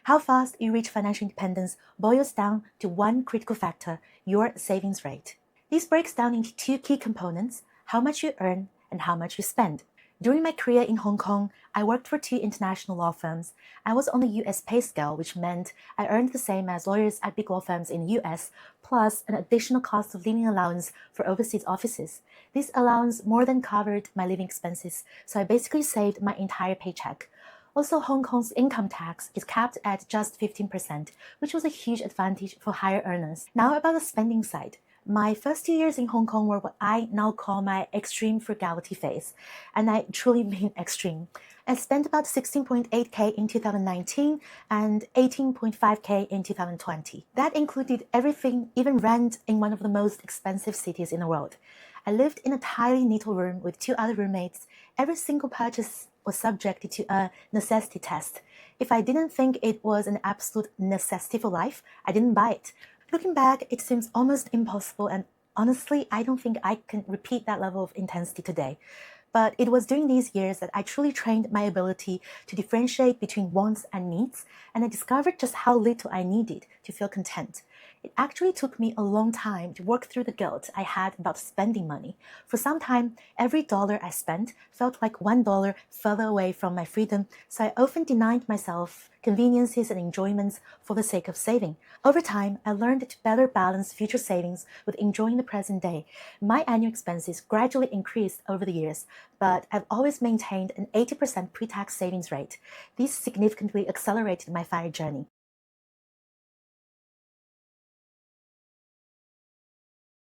How fast you reach financial independence boils down to one critical factor: your savings rate. This breaks down into two key components: how much you earn and how much you spend. During my career in Hong Kong, I worked for 2 international law firms. I was on the US pay scale, which meant I earned the same as lawyers at big law firms in the US, plus an additional cost of living allowance for overseas offices. This allowance more than covered my living expenses, so I basically saved my entire paycheck. Also, Hong Kong's income tax is capped at just 15%, which was a huge advantage for higher earners. Now about the spending side. My first 2 years in Hong Kong were what I now call my extreme frugality phase, and I truly mean extreme. I spent about 16.8K in 2019 and 18.5K in 2020. That included everything, even rent in one of the most expensive cities in the world. I lived in a tiny little room with 2 other roommates. Every single purchase was subjected to a necessity test. If I didn't think it was an absolute necessity for life, I didn't buy it. Looking back, it seems almost impossible, and honestly, I don't think I can repeat that level of intensity today. But it was during these years that I truly trained my ability to differentiate between wants and needs, and I discovered just how little I needed to feel content. It actually took me a long time to work through the guilt I had about spending money. For some time, every dollar I spent felt like $1 further away from my freedom, so I often denied myself conveniences and enjoyments for the sake of saving. Over time, I learned to better balance future savings with enjoying the present day. My annual expenses gradually increased over the years, but I've always maintained an 80% pre-tax savings rate. This significantly accelerated my FIRE journey.